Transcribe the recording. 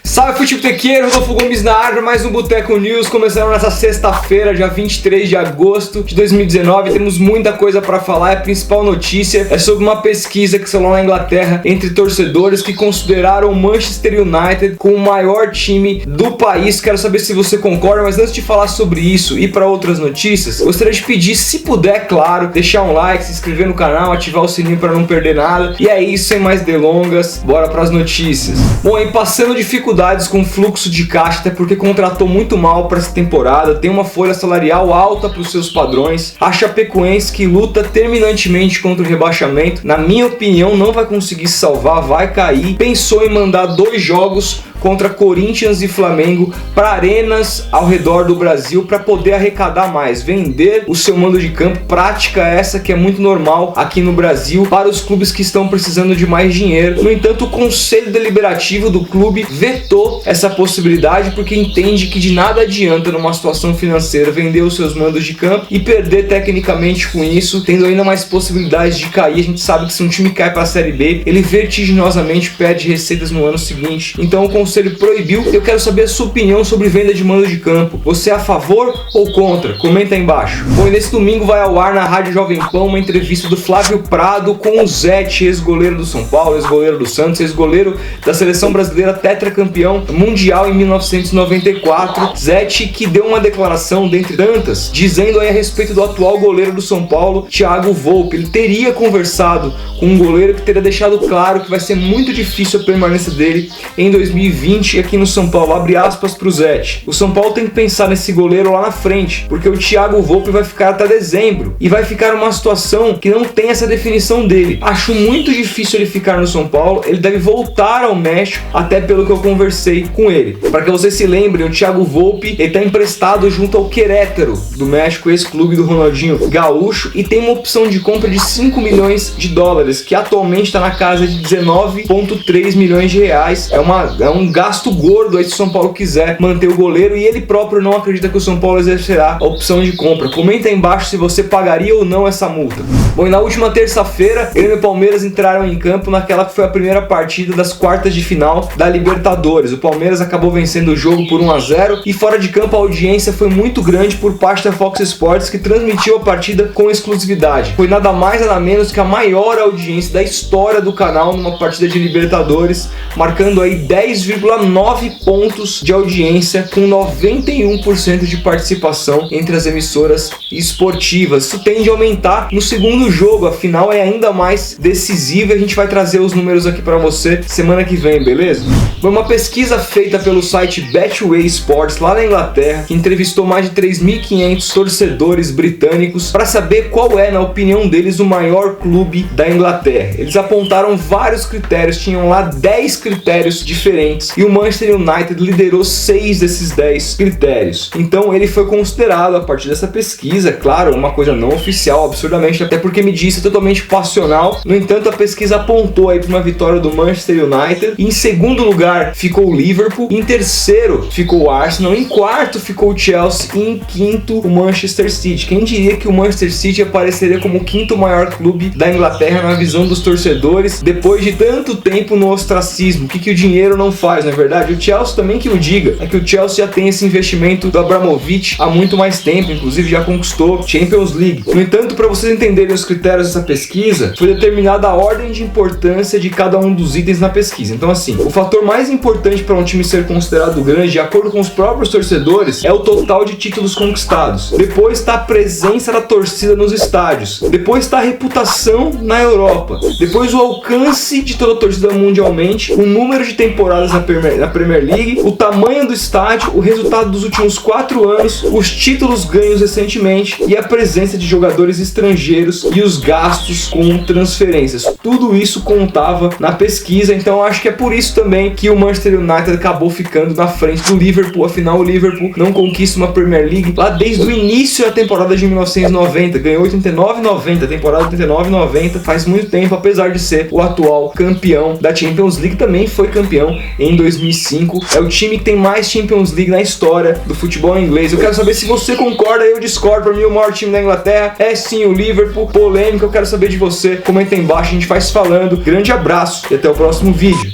Salve futebotequeiro, Rodolfo Gomes na área, mais um Boteco News, começando nessa sexta-feira, dia 23 de agosto de 2019, temos muita coisa para falar. A principal notícia é sobre uma pesquisa que saiu lá na Inglaterra entre torcedores que consideraram o Manchester United como o maior time do país. Quero saber se você concorda, mas antes de falar sobre isso e para outras notícias, gostaria de pedir, se puder, claro, deixar um like, se inscrever no canal, ativar o sininho para não perder nada. E é isso, sem mais delongas, bora para as notícias. Bom, aí passando dificuldades com fluxo de caixa, até porque contratou muito mal para essa temporada, tem uma folha salarial alta para os seus padrões. A Chapecoense, que luta terminantemente contra o rebaixamento, na minha opinião não vai conseguir se salvar, vai cair. Pensou em mandar 2 jogos contra Corinthians e Flamengo para arenas ao redor do Brasil para poder arrecadar mais, vender o seu mando de campo, prática essa que é muito normal aqui no Brasil para os clubes que estão precisando de mais dinheiro. No entanto, o Conselho Deliberativo do clube vetou essa possibilidade porque entende que de nada adianta numa situação financeira vender os seus mandos de campo e perder tecnicamente com isso, tendo ainda mais possibilidades de cair. A gente sabe que se um time cai para a Série B, ele vertiginosamente perde receitas no ano seguinte. Então o Conselho proibiu. Eu quero saber a sua opinião sobre venda de mando de campo. Você é a favor ou contra? Comenta aí embaixo. Bom, e nesse domingo vai ao ar na Rádio Jovem Pan uma entrevista do Flávio Prado com o Zete, ex-goleiro do São Paulo, ex-goleiro do Santos, ex-goleiro da seleção brasileira, tetracampeão mundial em 1994. Zete, que deu uma declaração dentre tantas, dizendo aí a respeito do atual goleiro do São Paulo, Thiago Volpi. Ele teria conversado com um goleiro que teria deixado claro que vai ser muito difícil a permanência dele em 2020 aqui no São Paulo. Abre aspas pro Zete. O São Paulo tem que pensar nesse goleiro lá na frente, porque o Thiago Volpi vai ficar até dezembro e vai ficar uma situação que não tem essa definição dele. Acho muito difícil ele ficar no São Paulo. Ele deve voltar ao México, até pelo que eu conversei com ele. Para que vocês se lembrem, o Thiago Volpi está emprestado junto ao Querétaro do México, esse clube do Ronaldinho Gaúcho, e tem uma opção de compra de 5 milhões de dólares, que atualmente está na casa de 19,3 milhões de reais. É um gasto gordo aí se o São Paulo quiser manter o goleiro, e ele próprio não acredita que o São Paulo exercerá a opção de compra. Comenta aí embaixo se você pagaria ou não essa multa. Bom, e na última terça-feira, ele e o Palmeiras entraram em campo naquela que foi a primeira partida das quartas de final da Libertadores. O Palmeiras acabou vencendo o jogo por 1-0 e fora de campo a audiência foi muito grande por parte da Fox Sports, que transmitiu a partida com exclusividade. Foi nada mais nada menos que a maior audiência da história do canal numa partida de Libertadores, marcando aí 10,9 pontos de audiência, com 91% de participação entre as emissoras esportivas. Isso tende a aumentar no segundo jogo, a final é ainda mais decisiva. A gente vai trazer os números aqui para você semana que vem, beleza? Foi uma pesquisa feita pelo site Betway Sports lá na Inglaterra, que entrevistou mais de 3.500 torcedores britânicos para saber qual é, na opinião deles, o maior clube da Inglaterra. Eles apontaram vários critérios, tinham lá 10 critérios diferentes, e o Manchester United liderou 6 desses 10 critérios. Então ele foi considerado, a partir dessa pesquisa, claro, uma coisa não oficial, absurdamente, até porque me disse totalmente passional. No entanto, a pesquisa apontou aí para uma vitória do Manchester United. Em segundo lugar ficou o Liverpool, em terceiro ficou o Arsenal, em quarto ficou o Chelsea e em quinto o Manchester City. Quem diria que o Manchester City apareceria como o quinto maior clube da Inglaterra na visão dos torcedores, depois de tanto tempo no ostracismo? O que o dinheiro não faz, não é verdade? O Chelsea também que o diga, é que o Chelsea já tem esse investimento do Abramovich há muito mais tempo, inclusive já conquistou Champions League. No entanto, para vocês entenderem os critérios dessa pesquisa, foi determinada a ordem de importância de cada um dos itens na pesquisa. Então assim, o fator mais importante para um time ser considerado grande, de acordo com os próprios torcedores, é o total de títulos conquistados. Depois está a presença da torcida nos estádios. Depois está a reputação na Europa. Depois o alcance de toda a torcida mundialmente, o número de temporadas na Premier League, o tamanho do estádio, o resultado dos últimos 4 anos, os títulos ganhos recentemente e a presença de jogadores estrangeiros e os gastos com transferências. Tudo isso contava na pesquisa, então eu acho que é por isso também que o Manchester United acabou ficando na frente do Liverpool. Afinal, o Liverpool não conquista uma Premier League lá desde o início da temporada de 1990, ganhou 89-90, temporada 89-90, faz muito tempo, apesar de ser o atual campeão da Champions League. Também foi campeão em 2005, é o time que tem mais Champions League na história do futebol inglês. Eu quero saber se você concorda, eu discordo. Para mim o maior time da Inglaterra é sim o Liverpool. Polêmica, eu quero saber de você, comenta aí embaixo, a gente vai se falando. Grande abraço e até o próximo vídeo.